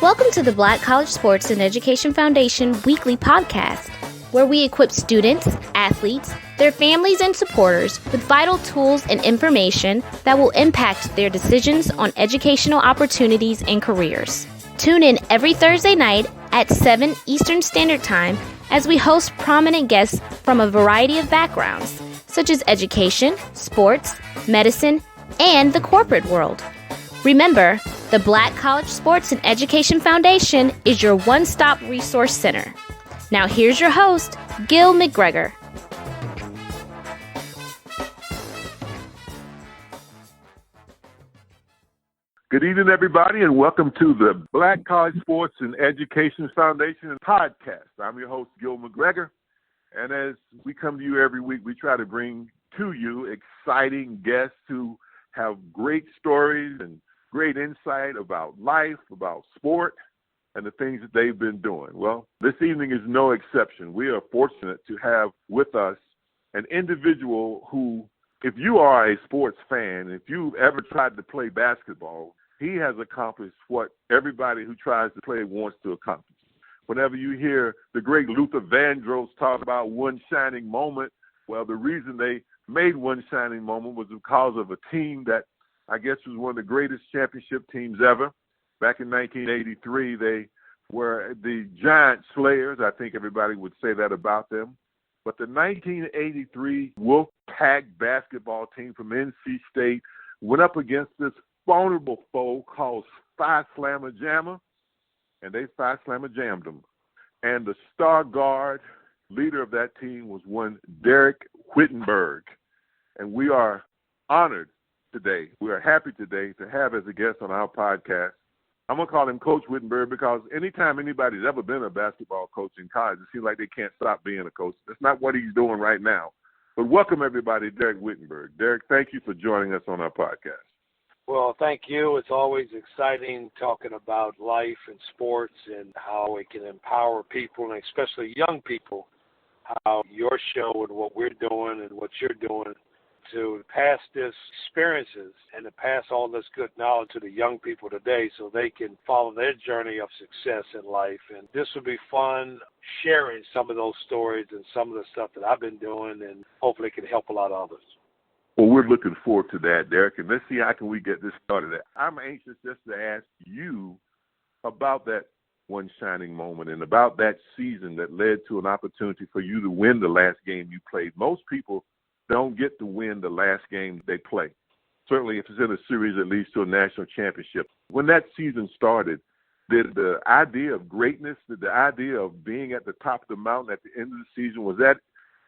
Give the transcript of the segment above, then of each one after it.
Welcome to the Black College Sports and Education Foundation weekly podcast, where we equip students, athletes, their families, and supporters with vital tools and information that will impact their decisions on educational opportunities and careers. Tune in every Thursday night at 7 Eastern Standard Time as we host prominent guests from a variety of backgrounds, such as education, sports, medicine, and the corporate world. Remember, the Black College Sports and Education Foundation is your one-stop resource center. Now here's your host, Gil McGregor. Good evening, everybody, and welcome to the Black College Sports and Education Foundation podcast. I'm your host, Gil McGregor, and as we come to you every week, we try to bring to you exciting guests who have great stories and great insight about life, about sport, and the things that they've been doing. Well, this evening is no exception. We are fortunate to have with us an individual who, if you are a sports fan, if you've ever tried to play basketball, he has accomplished what everybody who tries to play wants to accomplish. Whenever you hear the great Luther Vandross talk about one shining moment, well, the reason they made one shining moment was because of a team that I guess was one of the greatest championship teams ever. Back in 1983, they were the Giant Slayers. I think everybody would say that about them. But the 1983 Wolfpack basketball team from NC State went up against this vulnerable foe called Phi Slamma Jamma, and they Phi Slamma jammed them. And the star guard leader of that team was one Dereck Whittenburg. And we are honored today. We are happy today to have as a guest on our podcast. I'm going to call him Coach Whittenburg because anytime anybody's ever been a basketball coach in college, it seems like they can't stop being a coach. That's not what he's doing right now. But welcome, everybody, Dereck Whittenburg. Dereck, thank you for joining us on our podcast. Well, thank you. It's always exciting talking about life and sports and how it can empower people, and especially young people, how your show and what we're doing and what you're doing to pass this experiences and to pass all this good knowledge to the young people today so they can follow their journey of success in life. And this will be fun sharing some of those stories and some of the stuff that I've been doing, and hopefully it can help a lot of others. Well, we're looking forward to that, Dereck, and let's see how can we get this started. I'm anxious just to ask you about that one shining moment and about that season that led to an opportunity for you to win the last game you played. Most people don't get to win the last game they play. Certainly if it's in a series that leads to a national championship. When that season started, did the idea of greatness, did the idea of being at the top of the mountain at the end of the season, was that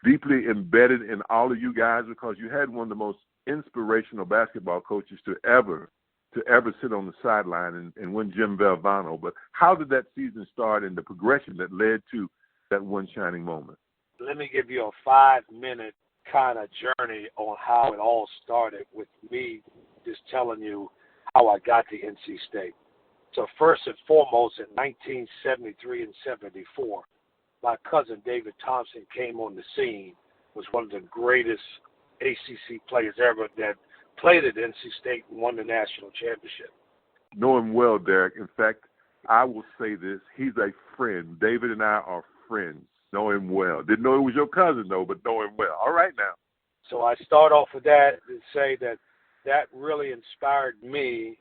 deeply embedded in all of you guys? Because you had one of the most inspirational basketball coaches to ever sit on the sideline and win Jim Valvano. But how did that season start and the progression that led to that one shining moment? Let me give you a 5-minute kind of journey on how it all started with me just telling you how I got to NC State. So first and foremost, in 1973 and 74, my cousin David Thompson came on the scene, was one of the greatest ACC players ever that played at NC State and won the national championship. Know him well, Dereck. In fact, I will say this, he's a friend. David and I are friends. Know him well. Didn't know he was your cousin, though, but know him well. All right now. So I start off with that and say that really inspired me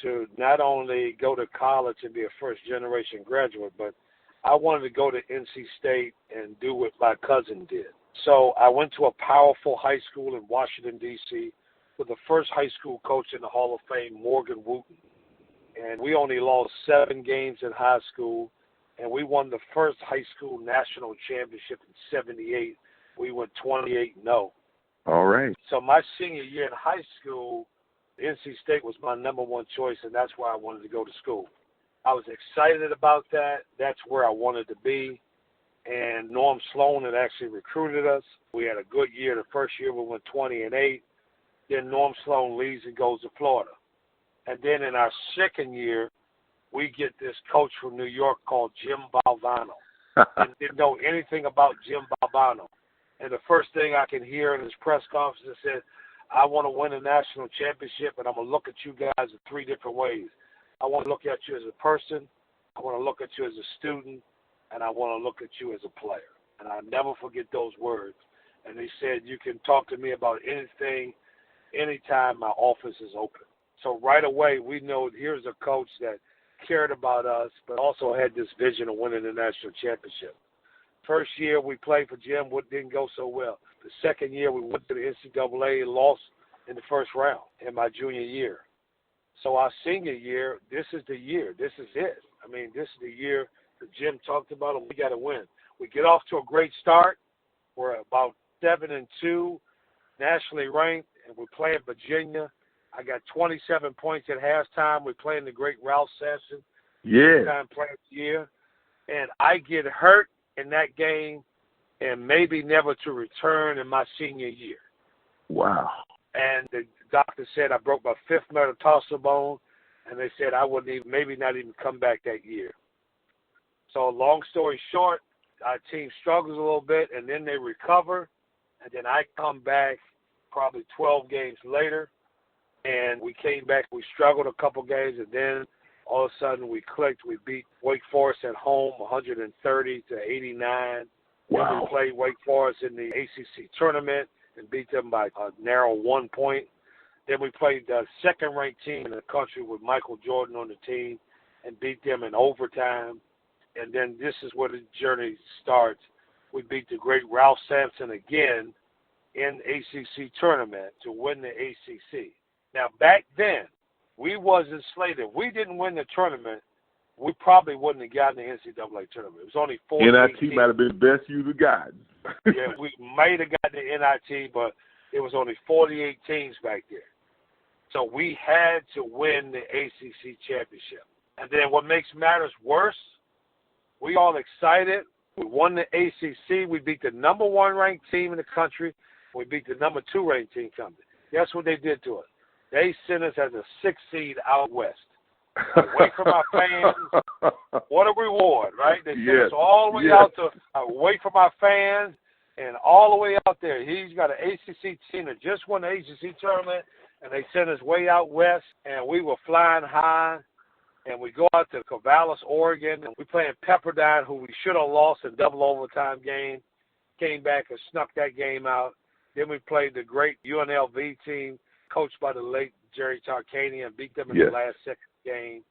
to not only go to college and be a first-generation graduate, but I wanted to go to NC State and do what my cousin did. So I went to a powerful high school in Washington, D.C., with the first high school coach in the Hall of Fame, Morgan Wooten. And we only lost 7 games in high school. And we won the first high school national championship in 78. We went 28-0. All right. So my senior year in high school, NC State was my number one choice, and that's where I wanted to go to school. I was excited about that. That's where I wanted to be. And Norm Sloan had actually recruited us. We had a good year. The first year we went 20-8. Then Norm Sloan leaves and goes to Florida. And then in our second year, we get this coach from New York called Jim Valvano. And didn't know anything about Jim Valvano. And the first thing I can hear in his press conference said, I want to win a national championship, and I'm going to look at you guys in 3 different ways. I want to look at you as a person, I want to look at you as a student, and I want to look at you as a player. And I'll never forget those words. And they said, you can talk to me about anything, anytime. My office is open. So right away, we know here's a coach that cared about us, but also had this vision of winning the national championship. First year we played for Jim, it didn't go so well. The second year we went to the NCAA and lost in the first round in my junior year. So our senior year, this is the year. This is it. I mean, this is the year that Jim talked about, and we got to win. We get off to a great start. We're about 7-2, nationally ranked, and we're playing Virginia. I got 27 points at halftime. We're playing the great Ralph Sampson. Time player of the year. And I get hurt in that game and maybe never to return in my senior year. Wow. And the doctor said I broke my fifth metatarsal bone, and they said I wouldn't even, maybe not even come back that year. So long story short, our team struggles a little bit, and then they recover, and then I come back probably 12 games later, and we came back. We struggled a couple games, and then all of a sudden we clicked. We beat Wake Forest at home 130-89. Wow. Then we played Wake Forest in the ACC tournament and beat them by a narrow 1 point. Then we played the second-ranked team in the country with Michael Jordan on the team and beat them in overtime. And then this is where the journey starts. We beat the great Ralph Sampson again in ACC tournament to win the ACC. Now, back then, we wasn't slated. If we didn't win the tournament, we probably wouldn't have gotten the NCAA tournament. It was only 4 NIT teams. might have been the best you'd have gotten. Yeah, we might have gotten the NIT, but it was only 48 teams back there. So we had to win the ACC championship. And then what makes matters worse, we all excited. We won the ACC. We beat the number 1 ranked team in the country. We beat the number 2 ranked team company. Guess what they did to us? They sent us as a 6th seed out west. Away from our fans. What a reward, right? They sent us all the way out to away from our fans and all the way out there. He's got an ACC team that just won the ACC tournament, and they sent us way out west, and we were flying high. And we go out to Corvallis, Oregon, and we playing Pepperdine, who we should have lost in double overtime game. Came back and snuck that game out. Then we played the great UNLV team, coached by the late Jerry Tarkanian, and beat them in the last second game.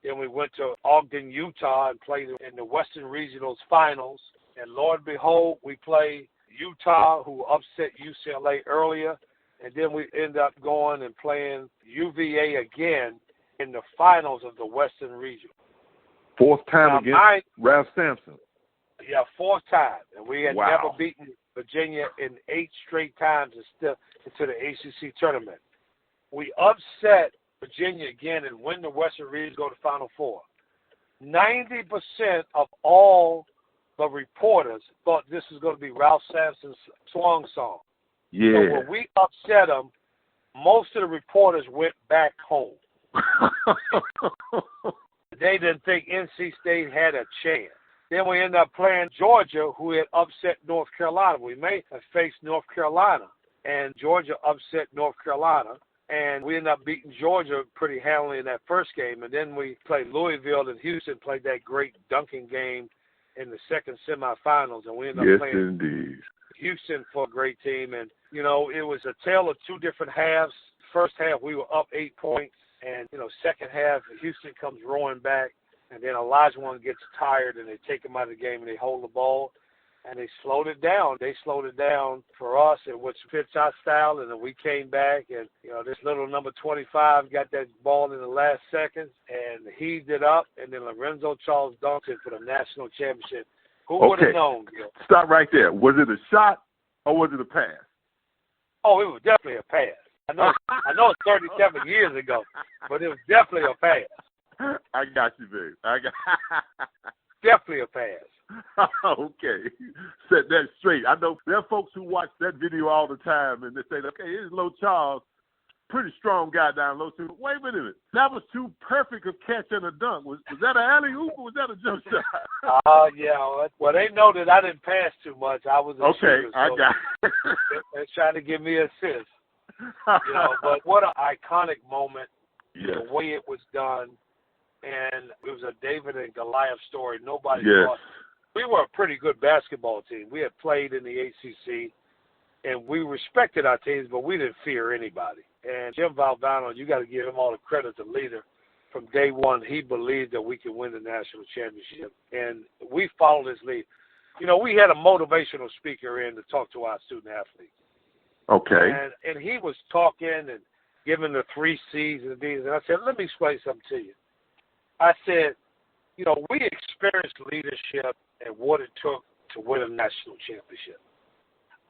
Then we went to Ogden, Utah, and played in the Western Regionals finals. And Lord behold, we played Utah, who upset UCLA earlier. And then we end up going and playing UVA again in the finals of the Western Region. 4th time against Ralph Sampson. Yeah, 4th time. And we had never beaten Virginia in 8 straight times and still into the ACC tournament. We upset Virginia again and win the Western Region, go to Final Four. 90% of all the reporters thought this was going to be Ralph Sampson's swan song. Yeah. So when we upset them, most of the reporters went back home. They didn't think NC State had a chance. Then we ended up playing Georgia, who had upset North Carolina. We may have faced North Carolina, and Georgia upset North Carolina. And we ended up beating Georgia pretty handily in that first game. And then we played Louisville and Houston, played that great dunking game in the second semifinals. And we ended up playing Houston for a great team. And, you know, it was a tale of 2 different halves. First half, we were up 8 points. And, you know, second half, Houston comes roaring back. And then Olajuwon gets tired, and they take him out of the game, and they hold the ball. And they slowed it down. They slowed it down for us, which fits our style. And then we came back, and, you know, this little number 25 got that ball in the last seconds and heaved it up. And then Lorenzo Charles dunked it for the national championship. Who would have known, Gil? Stop right there. Was it a shot or was it a pass? Oh, it was definitely a pass. I know it's 37 years ago, but it was definitely a pass. I got you, babe. Definitely a pass. Okay. Set that straight. I know there are folks who watch that video all the time, and they say, okay, here's Low Charles, pretty strong guy down low. Wait a minute. That was too perfect a catch and a dunk. Was that an alley-oop or was that a jump shot? Yeah. Well, they know that I didn't pass too much. I was a shooter, I got it. They're trying to give me an assist. You know, but what an iconic moment, the way it was done. and it was a David and Goliath story. Nobody Yes. thought. We were a pretty good basketball team. We had played in the ACC, and we respected our teams, but we didn't fear anybody. And Jim Valvano, you got to give him all the credit, the leader. From day one, he believed that we could win the national championship, and we followed his lead. You know, we had a motivational speaker in to talk to our student athletes. Okay. And he was talking and giving the 3 C's and D's, and I said, let me explain something to you. I said, you know, we experienced leadership and what it took to win a national championship.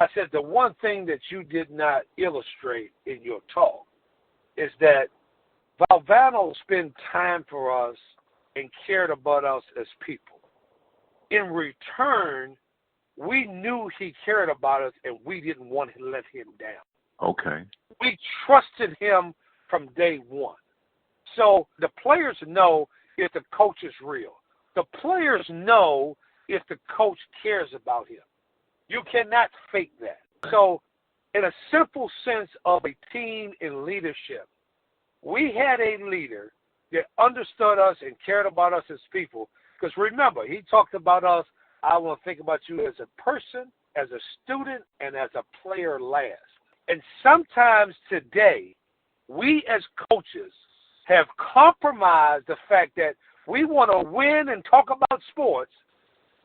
I said, the one thing that you did not illustrate in your talk is that Valvano spent time for us and cared about us as people. In return, we knew he cared about us, and we didn't want to let him down. Okay. We trusted him from day one. So the players know if the coach is real. The players know if the coach cares about him. You cannot fake that. So in a simple sense of a team in leadership, we had a leader that understood us and cared about us as people. Because remember, he talked about us, I want to think about you as a person, as a student, and as a player last. And sometimes today, we as coaches have compromised the fact that we want to win and talk about sports,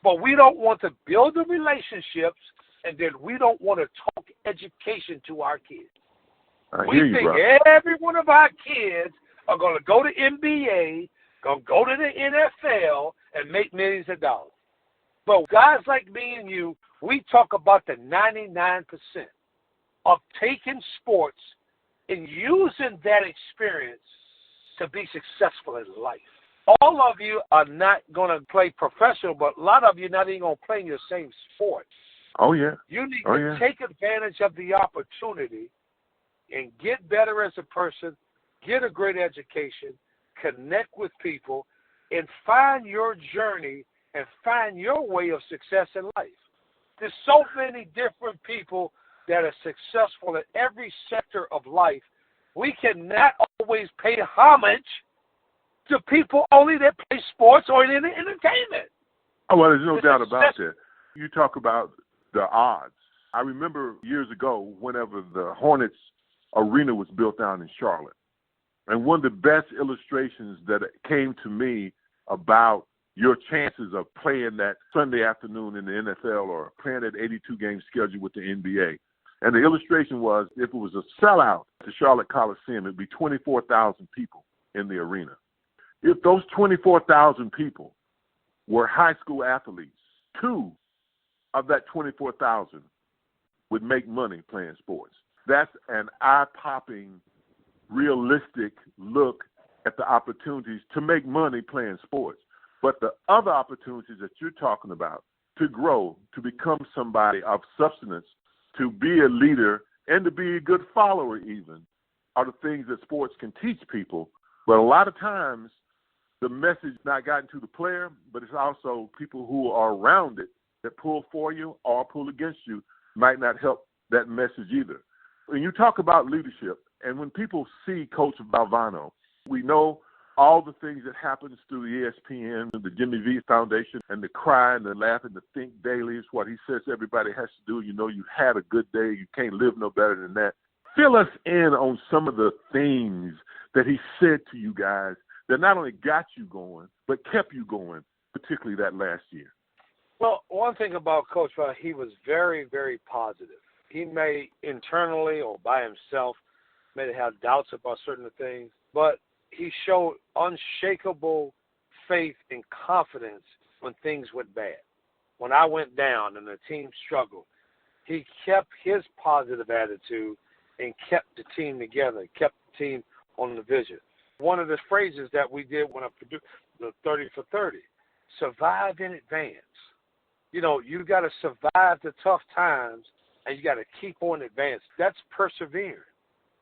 but we don't want to build the relationships, and then we don't want to talk education to our kids. We think every one of our kids are going to go to NBA, going to go to the NFL, and make millions of dollars. But guys like me and you, we talk about the 99% of taking sports and using that experience to be successful in life. All of you are not going to play professional, but a lot of you are not even going to play in your same sport. Oh, yeah. You need to take advantage of the opportunity and get better as a person, get a great education, connect with people, and find your journey and find your way of success in life. There's so many different people that are successful in every sector of life. We cannot always pay homage to people only that play sports or in entertainment. Oh, well, there's no doubt about that. You talk about the odds. I remember years ago whenever the Hornets arena was built down in Charlotte. And one of the best illustrations that came to me about your chances of playing that Sunday afternoon in the NFL or playing that 82-game schedule with the NBA. And the illustration was if it was a sellout at the Charlotte Coliseum, it would be 24,000 people in the arena. If those 24,000 people were high school athletes, 2 of that 24,000 would make money playing sports. That's an eye-popping, realistic look at the opportunities to make money playing sports. But the other opportunities that you're talking about, to grow, to become somebody of substance, to be a leader, and to be a good follower even, are the things that sports can teach people. But a lot of times, the message not gotten to the player, but it's also people who are around it that pull for you or pull against you might not help that message either. When you talk about leadership, and when people see Coach Valvano, we know all the things that happens through the ESPN, the Jimmy V Foundation, and the cry and the laugh and the think daily is what he says everybody has to do. You know, you had a good day. You can't live no better than that. Fill us in on some of the things that he said to you guys that not only got you going, but kept you going, particularly that last year. Well, one thing about Coach Valvano, he was very, very positive. He may internally or by himself may have doubts about certain things, but he showed unshakable faith and confidence when things went bad. When I went down and the team struggled, he kept his positive attitude and kept the team together, kept the team on the vision. One of the phrases that we did when I produced the 30 for 30, survive in advance. You know, you got to survive the tough times, and you got to keep on advance. That's persevering.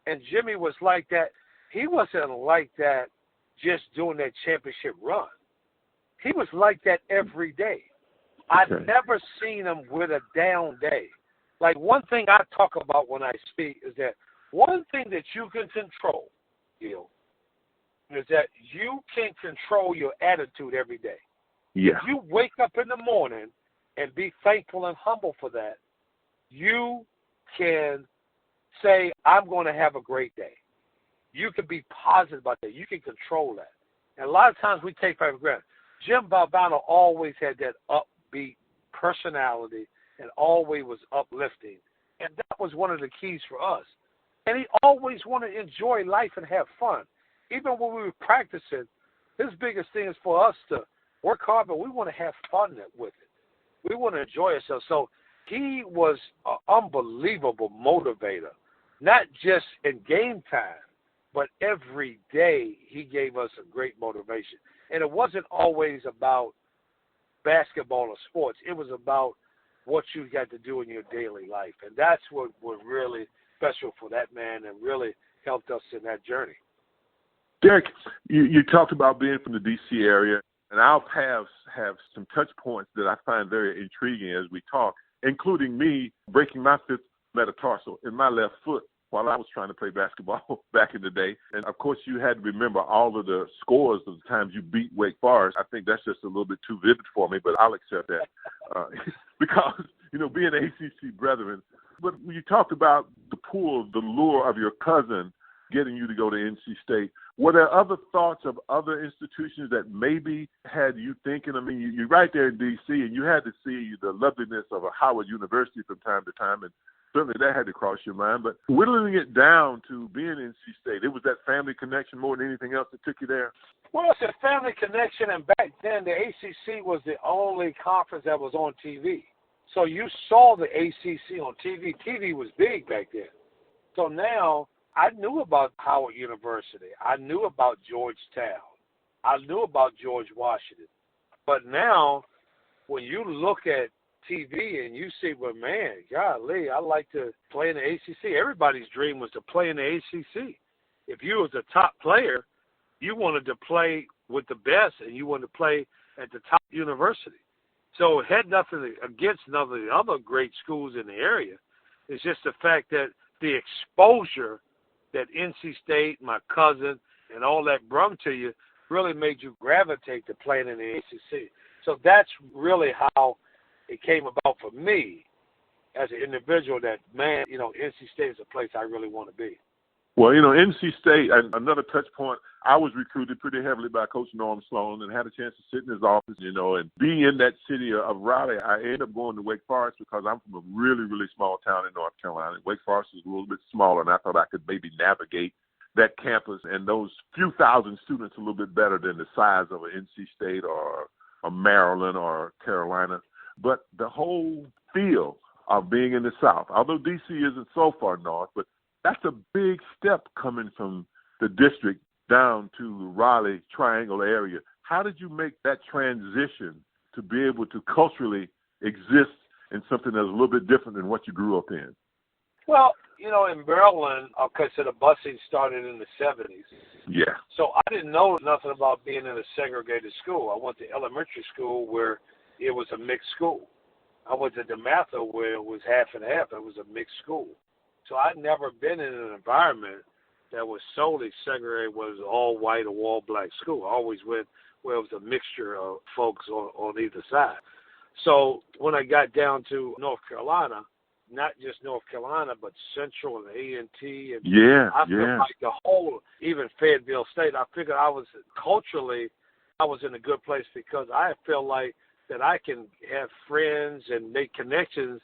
And Jimmy was like that. He wasn't like that just doing that championship run. He was like that every day. I've never seen him with a down day. Like, one thing I talk about when I speak is that one thing that you can control, is that you can control your attitude every day. Yeah. If you wake up in the morning and be thankful and humble for that, you can say, I'm going to have a great day. You can be positive about that. You can control that. And a lot of times we take for granted. Jim Valvano always had that upbeat personality and always was uplifting. And that was one of the keys for us. And he always wanted to enjoy life and have fun. Even when we were practicing, his biggest thing is for us to work hard, but we want to have fun with it. We want to enjoy ourselves. So he was an unbelievable motivator, not just in game time, but every day he gave us a great motivation. And it wasn't always about basketball or sports. It was about what you got to do in your daily life. And that's what was really special for that man and really helped us in that journey. Dereck, you talked about being from the D.C. area, and our paths have some touch points that I find very intriguing as we talk, including me breaking my fifth metatarsal in my left foot while I was trying to play basketball back in the day. And, of course, you had to remember all of the scores of the times you beat Wake Forest. I think that's just a little bit too vivid for me, but I'll accept that because, being ACC brethren. But when you talked about the pull, the lure of your cousin getting you to go to NC State, were there other thoughts of other institutions that maybe had you thinking? I mean, you're right there in D.C., and you had to see the loveliness of a Howard University from time to time, and certainly that had to cross your mind. But whittling it down to being NC State, it was that family connection more than anything else that took you there? Well, it's a family connection, and back then the ACC was the only conference that was on TV. So you saw the ACC on TV. TV was big back then. So now I knew about Howard University. I knew about Georgetown. I knew about George Washington. But now when you look at TV and you see, well, man, golly, I like to play in the ACC. Everybody's dream was to play in the ACC. If you was a top player, you wanted to play with the best and you wanted to play at the top university. So it had nothing against none of the other great schools in the area. It's just the fact that the exposure that NC State, my cousin, and all that brought to you really made you gravitate to playing in the ACC. So that's really how it came about for me as an individual that, man, NC State is a place I really want to be. Well, NC State, another touch point, I was recruited pretty heavily by Coach Norm Sloan and had a chance to sit in his office, and be in that city of Raleigh. I ended up going to Wake Forest because I'm from a really, really small town in North Carolina. Wake Forest is a little bit smaller, and I thought I could maybe navigate that campus and those few thousand students a little bit better than the size of an NC State or a Maryland or Carolina. But the whole feel of being in the South, although D.C. isn't so far north, but that's a big step coming from the district down to the Raleigh Triangle area. How did you make that transition to be able to culturally exist in something that's a little bit different than what you grew up in? Well, in Maryland, so the busing started in the 70s. Yeah. So I didn't know nothing about being in a segregated school. I went to elementary school where it was a mixed school. I went to DeMatha where it was half and half. It was a mixed school. So I'd never been in an environment that was solely segregated, was all white or all black school. I always went where it was a mixture of folks on either side. So when I got down to North Carolina, not just North Carolina, but Central and A&T, and I feel like the whole, even Fayetteville State, I figured I was culturally, I was in a good place because I feel like that I can have friends and make connections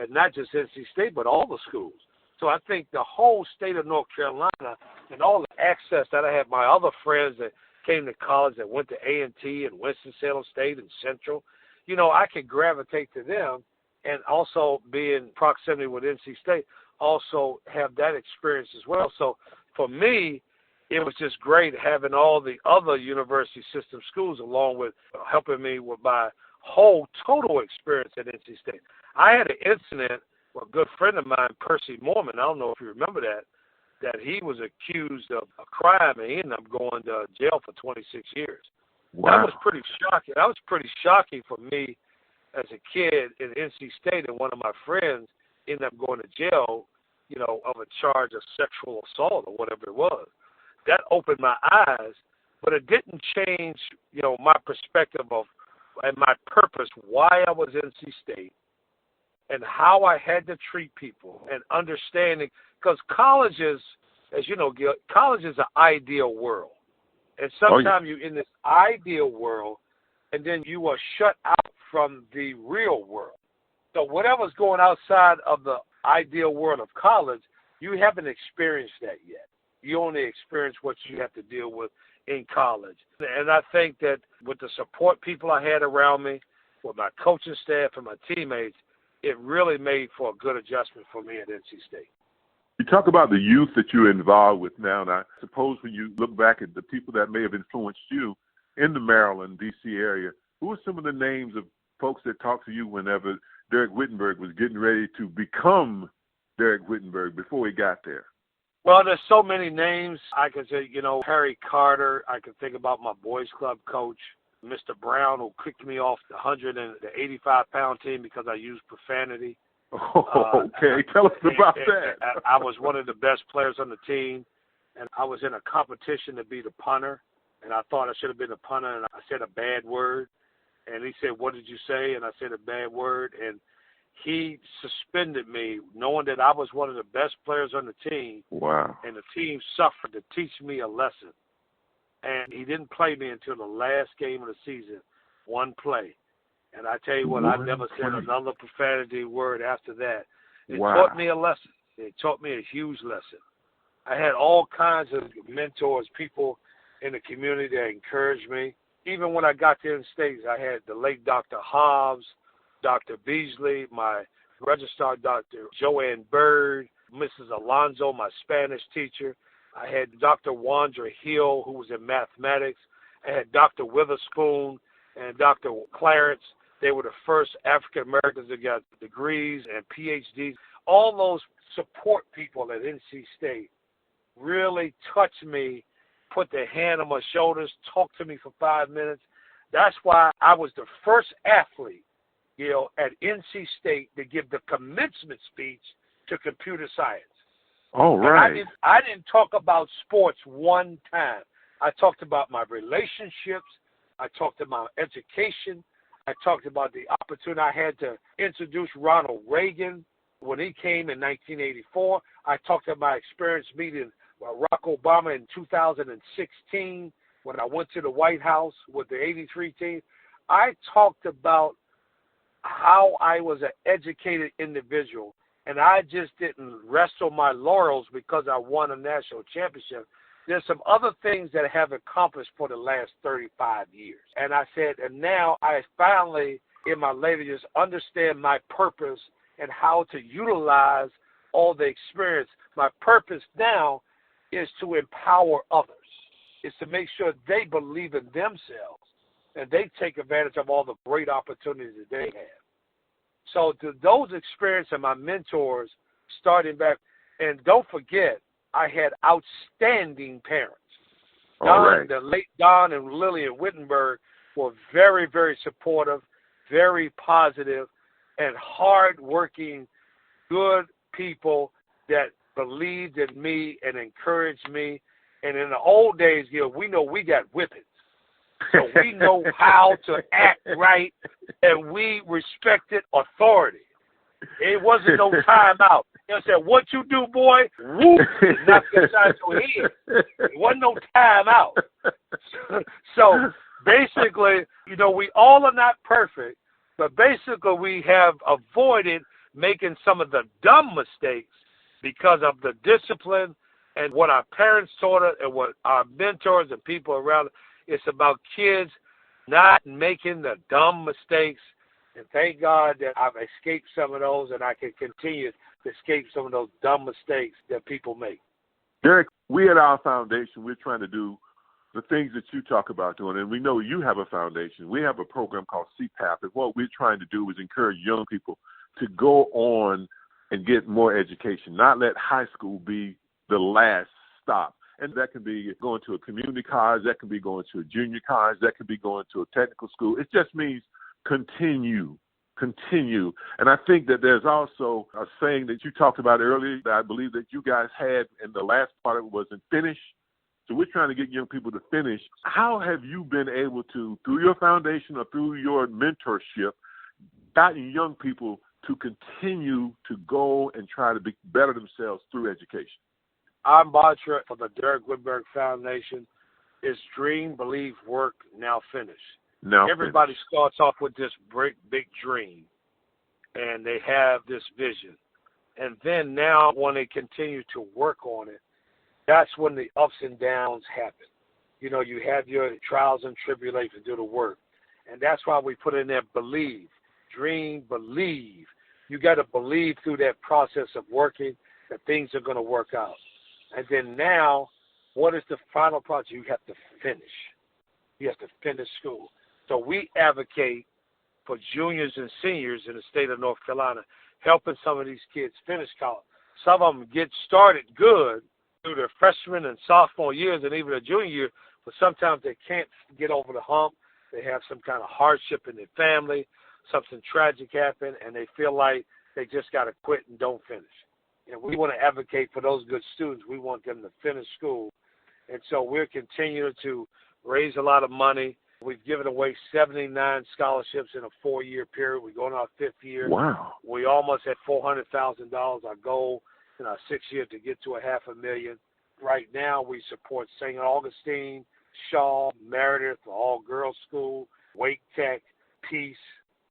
at not just NC State, but all the schools. So I think the whole state of North Carolina and all the access that I had, my other friends that came to college that went to A&T and Winston-Salem State and Central, I could gravitate to them and also be in proximity with NC State, also have that experience as well. So for me, it was just great having all the other university system schools along with helping me with my whole total experience at NC State. I had an incident with a good friend of mine, Percy Mormon. I don't know if you remember that he was accused of a crime and he ended up going to jail for 26 years. Wow. That was pretty shocking. That was pretty shocking for me as a kid in NC State, and one of my friends ended up going to jail, of a charge of sexual assault or whatever it was. That opened my eyes but it didn't change, my perspective of and my purpose, why I was NC State, and how I had to treat people, and understanding, because college is, as you know, Gil, college is an ideal world. And sometimes you're in this ideal world, and then you are shut out from the real world. So whatever's going outside of the ideal world of college, you haven't experienced that yet. You only experience what you have to deal with in college. And I think that with the support people I had around me, with my coaching staff and my teammates, it really made for a good adjustment for me at NC State. You talk about the youth that you're involved with now, and I suppose when you look back at the people that may have influenced you in the Maryland, D.C. area, who are some of the names of folks that talked to you whenever Dereck Whittenburg was getting ready to become Dereck Whittenburg before he got there? Well, there's so many names. I could say, Harry Carter. I could think about my boys club coach, Mr. Brown, who kicked me off the 185-pound team because I used profanity. Oh, okay. Tell us about that. I was one of the best players on the team, and I was in a competition to be the punter, and I thought I should have been the punter, and I said a bad word. And he said, "What did you say?" And I said a bad word, and he suspended me, knowing that I was one of the best players on the team. Wow. And the team suffered to teach me a lesson. And he didn't play me until the last game of the season, one play. And I tell you what, I never said another profanity word after that. It taught me a lesson. It taught me a huge lesson. I had all kinds of mentors, people in the community that encouraged me. Even when I got to NC State, I had the late Dr. Hobbs, Dr. Beasley, my registrar Dr. Joanne Bird, Mrs. Alonzo, my Spanish teacher. I had Dr. Wandra Hill, who was in mathematics. I had Dr. Witherspoon and Dr. Clarence. They were the first African Americans that got degrees and PhDs. All those support people at NC State really touched me, put their hand on my shoulders, talked to me for 5 minutes. That's why I was the first athlete, at NC State to give the commencement speech to computer science. Oh, right. I didn't talk about sports one time. I talked about my relationships. I talked about education. I talked about the opportunity I had to introduce Ronald Reagan when he came in 1984. I talked about my experience meeting Barack Obama in 2016 when I went to the White House with the 83 team. I talked about how I was an educated individual, and I just didn't rest on my laurels because I won a national championship. There's some other things that I have accomplished for the last 35 years. And I said, and now I finally, in my later years, understand my purpose and how to utilize all the experience. My purpose now is to empower others. It's to make sure they believe in themselves and they take advantage of all the great opportunities that they have. So to those experiences and my mentors starting back, and don't forget, I had outstanding parents. The late Don and Lillian Whittenburg were very, very supportive, very positive, and hard-working, good people that believed in me and encouraged me. And in the old days, we know we got whippings. So we know how to act right, and we respected authority. It wasn't no timeout. Said, "What you do, boy?" Whoop, knock inside your head. It wasn't no timeout. So basically, we all are not perfect, but basically we have avoided making some of the dumb mistakes because of the discipline and what our parents taught us and what our mentors and people around us. It's about kids not making the dumb mistakes. And thank God that I've escaped some of those, and I can continue to escape some of those dumb mistakes that people make. Dereck, we at our foundation, we're trying to do the things that you talk about doing, and we know you have a foundation. We have a program called CPAP, and what we're trying to do is encourage young people to go on and get more education, not let high school be the last stop. And that can be going to a community college, that can be going to a junior college, that can be going to a technical school. It just means continue. And I think that there's also a saying that you talked about earlier that I believe that you guys had, and the last part of it wasn't finished. So we're trying to get young people to finish. How have you been able to, through your foundation or through your mentorship, gotten young people to continue to go and try to better themselves through education? Our mantra for the Dereck Whittenburg Foundation is dream, believe, work, now finish. Everybody starts off with this big dream, and they have this vision. And then now when they continue to work on it, that's when the ups and downs happen. You know, you have your trials and tribulations, do the work. And that's why we put in there believe, dream, believe. You got to believe through that process of working that things are going to work out. And then now, what is the final project? You have to finish. You have to finish school. So we advocate for juniors and seniors in the state of North Carolina, helping some of these kids finish college. Some of them get started good through their freshman and sophomore years and even their junior year, but sometimes they can't get over the hump. They have some kind of hardship in their family, something tragic happened, and they feel like they just got to quit and don't finish. And we want to advocate for those good students. We want them to finish school. And so we're continuing to raise a lot of money. We've given away 79 scholarships in a 4-year period. We're going on our 5th year. Wow. We almost had $400,000. Our goal in our 6th year to get to $500,000. Right now we support St. Augustine, Shaw, Meredith, all-girls school, Wake Tech, Peace,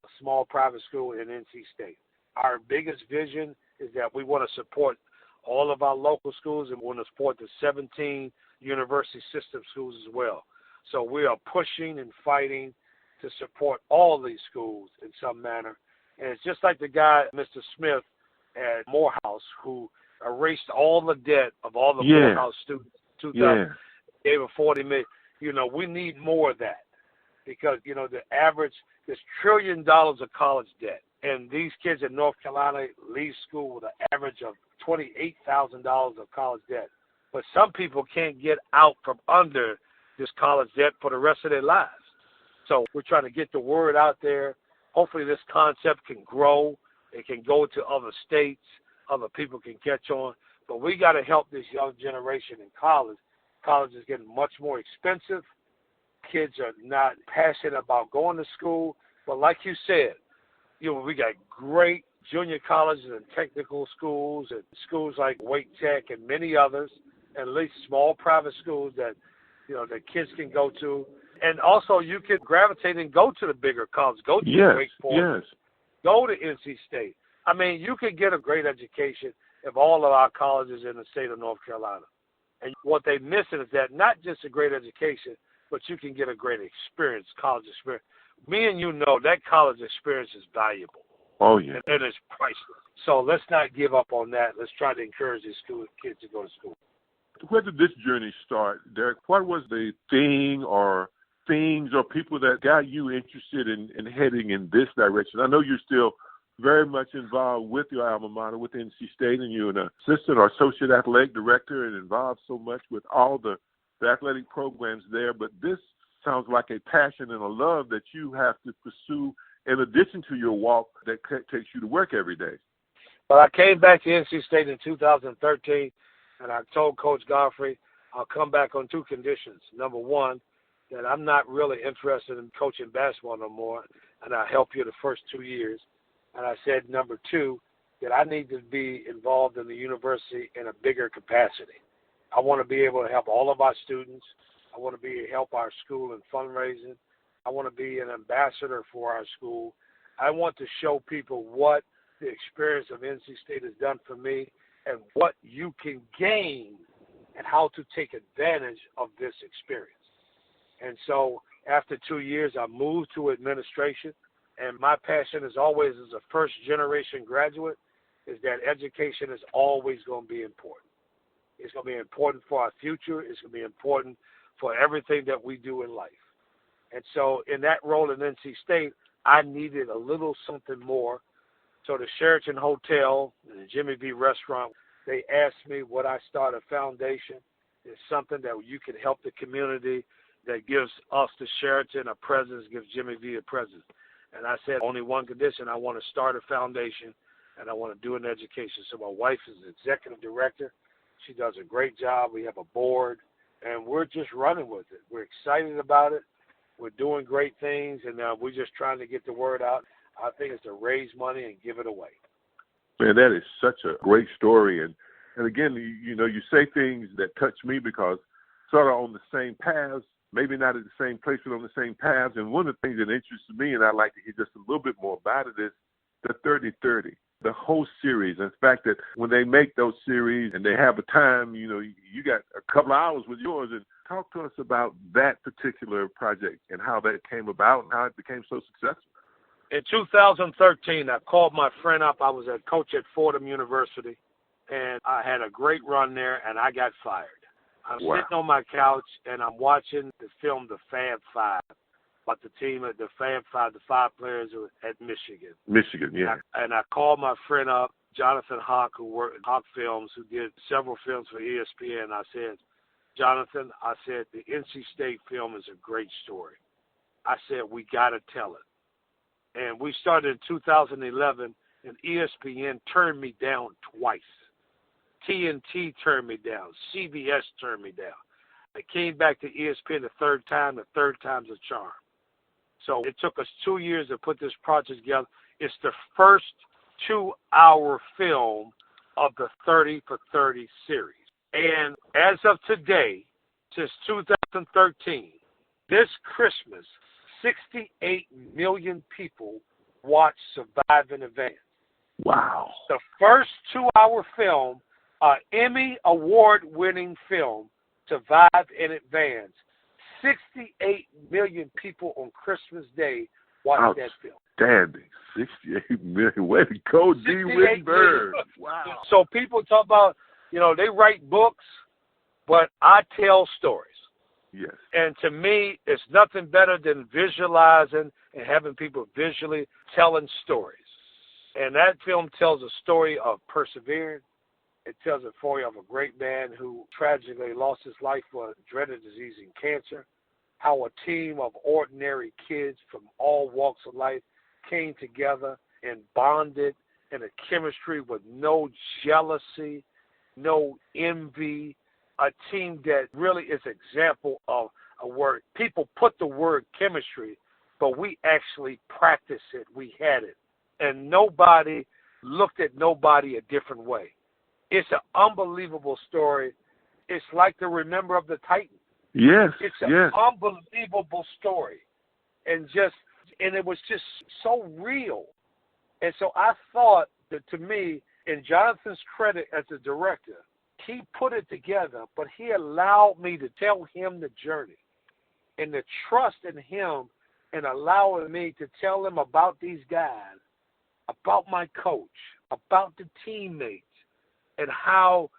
a small private school in NC State. Our biggest vision is that we want to support all of our local schools and we want to support the 17 university system schools as well. So we are pushing and fighting to support all these schools in some manner. And it's just like the guy, Mr. Smith at Morehouse, who erased all the debt of all the Morehouse students. 2000, gave him $40 million. You know, we need more of that because, you know, the average, there's $1 trillion of college debt. And these kids in North Carolina leave school with an average of $28,000 of college debt. But some people can't get out from under this college debt for the rest of their lives. So we're trying to get the word out there. Hopefully this concept can grow. It can go to other states. Other people can catch on. But we got to help this young generation in college. College is getting much more expensive. Kids are not passionate about going to school. But like you said, you know, we got great junior colleges and technical schools and schools like Wake Tech and many others, and at least small private schools that, you know, that kids can go to. And also you can gravitate and go to the bigger colleges. Go to Wake Forest. Go to NC State. I mean, you can get a great education if all of our colleges in the state of North Carolina. And what they're missing is that not just a great education, but you can get a great experience, college experience. Me and you know that college experience is valuable. Oh, yeah. And it's priceless. So let's not give up on that. Let's try to encourage these kids to go to school. Where did this journey start, Dereck? What was the thing or things or people that got you interested in heading in this direction? I know you're still very much involved with your alma mater, with NC State, and you're an assistant or associate athletic director and involved so much with all the athletic programs there. But this sounds like a passion and a love that you have to pursue in addition to your walk that takes you to work every day. Well, I came back to NC State in 2013, and I told Coach Godfrey I'll come back on 2 conditions. Number one, that I'm not really interested in coaching basketball no more, and I'll help you the first 2 years. And I said, number 2, that I need to be involved in the university in a bigger capacity. I want to be able to help all of our students. I want to be able to help our school in fundraising. I want to be an ambassador for our school. I want to show people what the experience of NC State has done for me and what you can gain and how to take advantage of this experience. And so after 2 years, I moved to administration. And my passion is always, as a first-generation graduate, is that education is always going to be important. It's going to be important for our future. It's going to be important for everything that we do in life. And so in that role in NC State, I needed a little something more. So the Sheraton Hotel and the Jimmy V Restaurant, they asked me would I start a foundation. It's something that you can help the community, that gives us, the Sheraton, a presence, gives Jimmy V a presence. And I said, only one condition, I want to start a foundation and I want to do an education. So my wife is the executive director. She does a great job. We have a board. and we're just running with it. We're excited about it. We're doing great things, and we're just trying to get the word out. I think it's to raise money and give it away. Man, that is such a great story. And again, you say things that touch me because sort of on the same paths, maybe not at the same place, but on the same paths. And one of the things that interests me, and I'd like to hear just a little bit more about it, is the 30-30, the whole series. And the fact that when they make those series and they have a time, you got a couple of hours with yours. And talk to us about that particular project and how that came about and how it became so successful. In 2013, I called my friend up. I was a coach at Fordham University, and I had a great run there, and I got fired. I'm sitting on my couch, and I'm watching the film The Fab Five, about the team at the Fab Five, the 5 players at Michigan. Michigan, yeah. And I called my friend up, Jonathan Hawk, who worked at Hawk Films, who did several films for ESPN. I said, Jonathan, the NC State film is a great story. I said, we got to tell it. And we started in 2011, and ESPN turned me down twice. TNT turned me down. CBS turned me down. I came back to ESPN the third time. The third time's a charm. So it took us 2 years to put this project together. It's the first 2-hour film of the 30 for 30 series. And as of today, since 2013, this Christmas, 68 million people watched Survive in Advance. Wow. The first 2-hour film, Emmy Award-winning film, Survive in Advance. 68 million people on Christmas Day watched that film. Outstanding. 68 million. Way to go, D. Whittenburg. Wow. So people talk about, they write books, but I tell stories. Yes. And to me, it's nothing better than visualizing and having people visually telling stories. And that film tells a story of perseverance. It tells a story of a great man who tragically lost his life for a dreaded disease in cancer, how a team of ordinary kids from all walks of life came together and bonded in a chemistry with no jealousy, no envy, a team that really is an example of a word. People put the word chemistry, but we actually practiced it. We had it. And nobody looked at nobody a different way. It's an unbelievable story. It's like the Remember of the Titans. Yes, it's an unbelievable story. And it was just so real. And so I thought that, to me, in Jonathan's credit as a director, he put it together, but he allowed me to tell him the journey and the trust in him and allowing me to tell him about these guys, about my coach, about the teammates, and how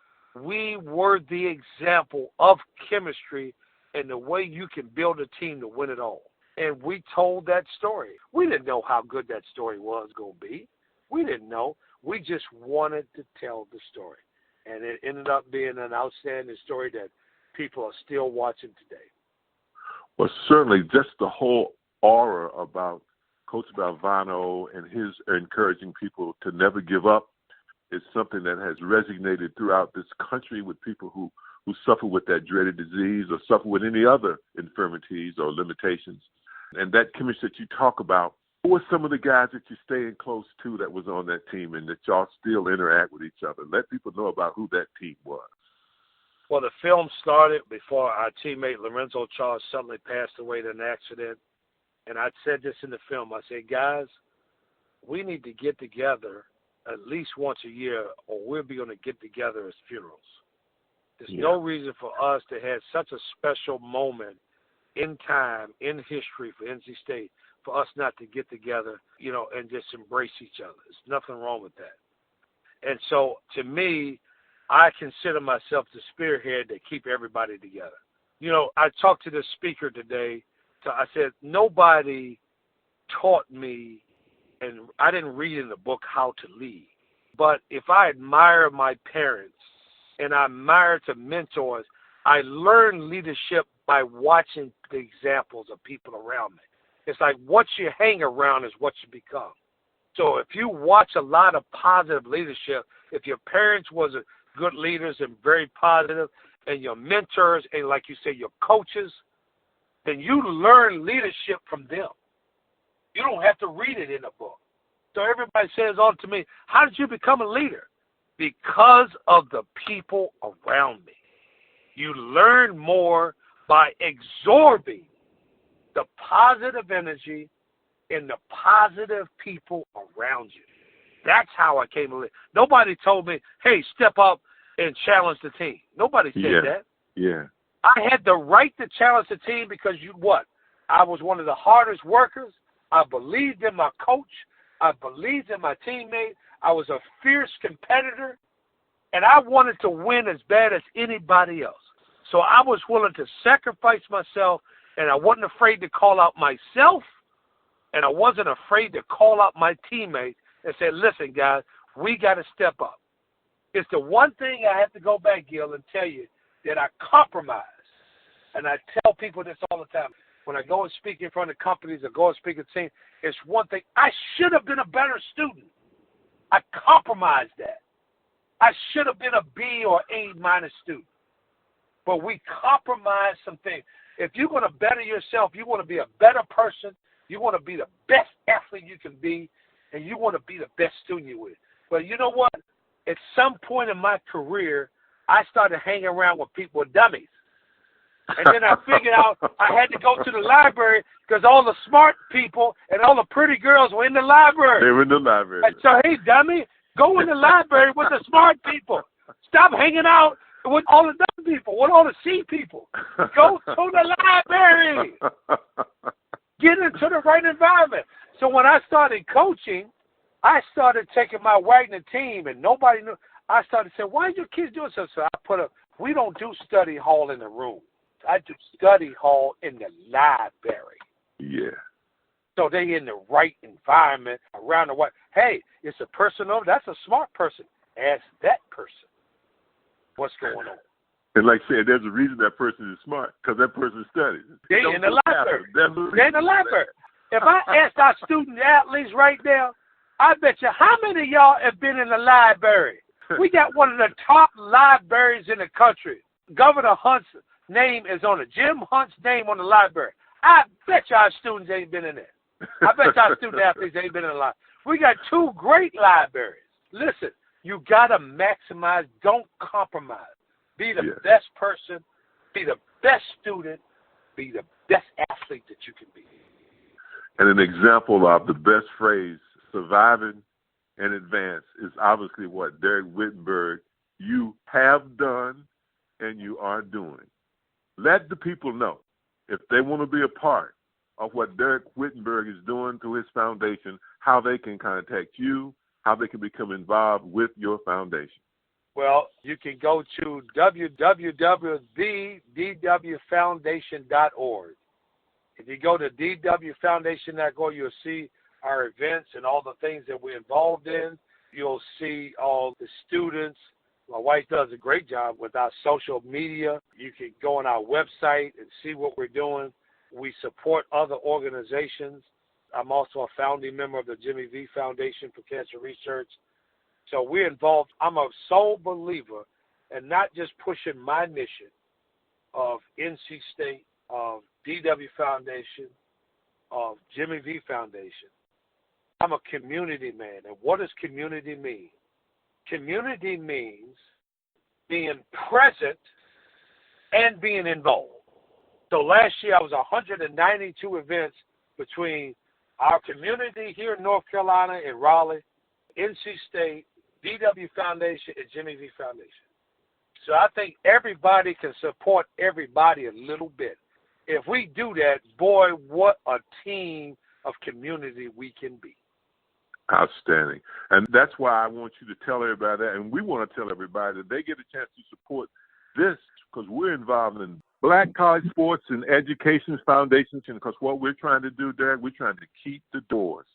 we were the example of chemistry and the way you can build a team to win it all. And we told that story. We didn't know how good that story was going to be. We didn't know. We just wanted to tell the story. And it ended up being an outstanding story that people are still watching today. Well, certainly just the whole aura about Coach Valvano and his encouraging people to never give up is something that has resonated throughout this country with people who suffer with that dreaded disease or suffer with any other infirmities or limitations. And that chemistry that you talk about, who were some of the guys that you're staying close to that was on that team and that y'all still interact with each other? Let people know about who that team was. Well, the film started before our teammate Lorenzo Charles suddenly passed away in an accident. And I said this in the film. I said, guys, we need to get together at least once a year or we'll be going to get together as funerals. There's no reason for us to have such a special moment in time, in history for NC State, for us not to get together, and just embrace each other. There's nothing wrong with that. And so, to me, I consider myself the spearhead that keep everybody together. I talked to the speaker today. I said, nobody taught me, and I didn't read in the book how to lead. But if I admire my parents and I admire the mentors, I learned leadership by watching the examples of people around me. It's like what you hang around is what you become. So if you watch a lot of positive leadership, if your parents was good leaders and very positive, and your mentors and, like you say, your coaches, then you learn leadership from them. You don't have to read it in a book. So everybody says all to me, how did you become a leader? Because of the people around me. You learn more by absorbing the positive energy and the positive people around you. That's how I came to lead. Nobody told me, hey, step up and challenge the team. Nobody said that. Yeah. I had the right to challenge the team because I was one of the hardest workers. I believed in my coach. I believed in my teammate. I was a fierce competitor, and I wanted to win as bad as anybody else. So I was willing to sacrifice myself, and I wasn't afraid to call out myself, and I wasn't afraid to call out my teammates and say, listen, guys, we got to step up. It's the one thing I have to go back, Gil, and tell you that I compromise. And I tell people this all the time. When I go and speak in front of companies or go and speak at teams, it's one thing. I should have been a better student. I compromised that. I should have been a B or A- student. But we compromise some things. If you're going to better yourself, you want to be a better person, you want to be the best athlete you can be, and you want to be the best student you will. But you know what? At some point in my career, I started hanging around with people with dummies. And then I figured out I had to go to the library because all the smart people and all the pretty girls were in the library. They were in the library. And so, hey, dummy, go in the library with the smart people. Stop hanging out with all the dumb people, with all the C people. Go to the library. Get into the right environment. So when I started coaching, I started taking my right in the team, and nobody knew. I started saying, why are your kids doing so? So I we don't do study hall in the room. I do study hall in the library. Yeah. So they in the right environment around the right. Hey, it's a person over. That's a smart person. Ask that person what's going on. And like I said, there's a reason that person is smart, because that person studies. They in the library. They're in the library. If I asked our student athletes right now, I bet you how many of y'all have been in the library? We got one of the top libraries in the country. Governor Hunt's name is on it. Jim Hunt's name on the library. I bet you our students ain't been in there. I bet you our student athletes ain't been in the library. We got two great libraries. Listen, you got to maximize. Don't compromise. Be the best person. Be the best student. Be the best athlete that you can be. And an example of the best phrase, surviving and advance, is obviously what Dereck Whittenburg, you have done and you are doing. Let the people know, if they want to be a part of what Dereck Whittenburg is doing through his foundation, how they can contact you, how they can become involved with your foundation. Well, you can go to www.thedwfoundation.org. If you go to dwfoundation.org, you'll see our events and all the things that we're involved in. You'll see all the students. My wife does a great job with our social media. You can go on our website and see what we're doing. We support other organizations. I'm also a founding member of the Jimmy V Foundation for Cancer Research. So we're involved. I'm a sole believer in not just pushing my mission of NC State, of DW Foundation, of Jimmy V Foundation. I'm a community man. And what does community mean? Community means being present and being involved. So last year I was 192 events between our community here in North Carolina, in Raleigh, NC State, DW Foundation, and Jimmy V Foundation. So I think everybody can support everybody a little bit. If we do that, boy, what a team of community we can be. Outstanding. And that's why I want you to tell everybody that, and we want to tell everybody that they get a chance to support this, because we're involved in Black College Sports and Education Foundations, and because what we're trying to do, Dereck, we're trying to keep the doors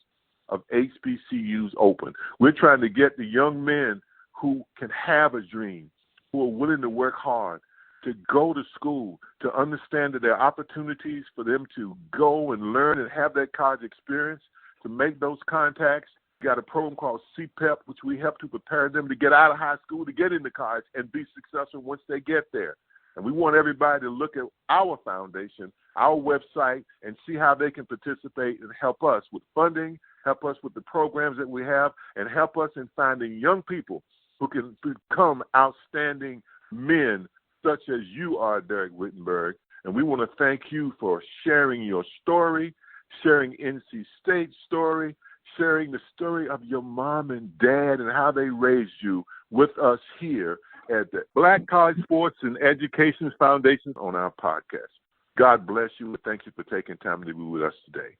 of HBCUs open. We're trying to get the young men who can have a dream, who are willing to work hard, to go to school, to understand that there are opportunities for them to go and learn and have that college experience, to make those contacts. We got a program called CPAP, which we help to prepare them to get out of high school, to get into college and be successful once they get there. And we want everybody to look at our foundation, our website, and see how they can participate and help us with funding, help us with the programs that we have, and help us in finding young people who can become outstanding men such as you are, Dereck Whittenburg. And we want to thank you for sharing your story, sharing NC State's story, sharing the story of your mom and dad and how they raised you with us here at the Black College Sports and Education Foundation on our podcast. God bless you, and thank you for taking time to be with us today.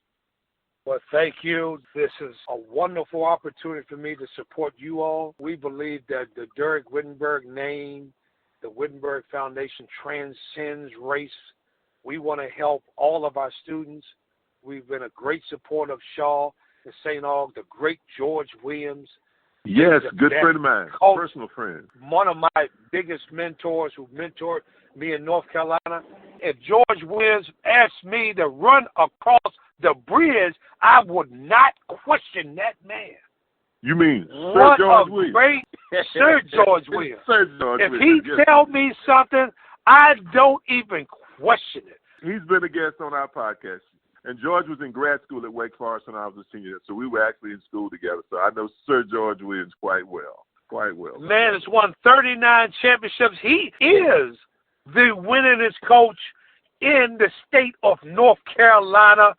Well, thank you. This is a wonderful opportunity for me to support you all. We believe that the Dereck Whittenburg name, the Whittenburg Foundation, transcends race. We want to help all of our students. We've been a great supporter of Shaw and St. Aug, the great George Williams. Yes, good friend of mine, coach, personal friend. One of my biggest mentors who mentored me in North Carolina. If George Williams asked me to run across the bridge, I would not question that man. You mean Sir George Williams? Great Sir George Williams. Sir George if Williams. He tell me something, I don't even question it. He's been a guest on our podcast. And George was in grad school at Wake Forest when I was a senior, so we were actually in school together. So I know Sir George Williams quite well. Man has won 39 championships. He is the winningest coach in the state of North Carolina,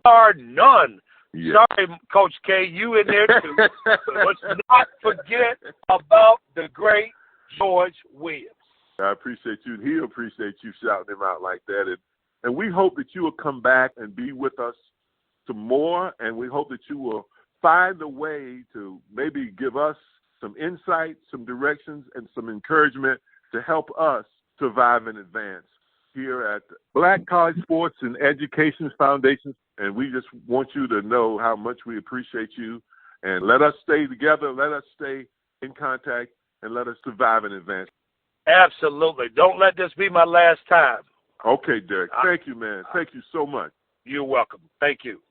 bar none. Yeah. Sorry, Coach K, you in there too. Let's not forget about the great George Williams. I appreciate you, and he'll appreciate you shouting him out like that. And we hope that you will come back and be with us some more, and we hope that you will find a way to maybe give us some insight, some directions, and some encouragement to help us survive and advance here at Black College Sports and Education Foundation. And we just want you to know how much we appreciate you, and let us stay together, let us stay in contact, and let us survive and advance. Absolutely. Don't let this be my last time. Okay, Dereck. Thank you, man. Thank you so much. You're welcome. Thank you.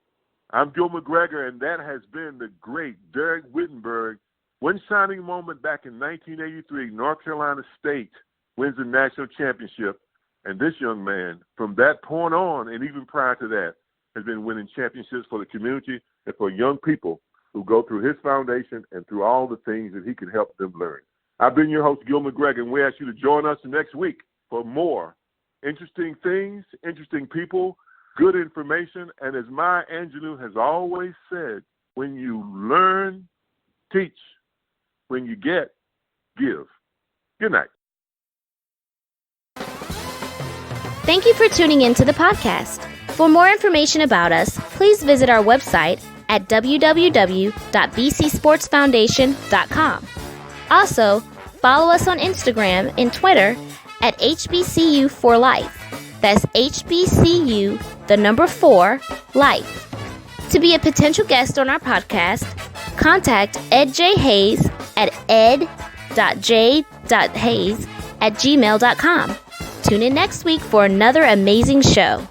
I'm Gil McGregor, and that has been the great Dereck Whittenburg. One shining moment back in 1983, North Carolina State wins the national championship. And this young man, from that point on, and even prior to that, has been winning championships for the community and for young people who go through his foundation and through all the things that he can help them learn. I've been your host, Gil McGregor, and we ask you to join us next week for more interesting things, interesting people, good information, and as Maya Angelou has always said, when you learn, teach. When you get, give. Good night. Thank you for tuning into the podcast. For more information about us, please visit our website at www.bcsportsfoundation.com. Also, follow us on Instagram and Twitter at HBCU for Life. That's HBCU, the number 4, Life. To be a potential guest on our podcast, contact Ed J. Hayes at ed.j.hayes@gmail.com. Tune in next week for another amazing show.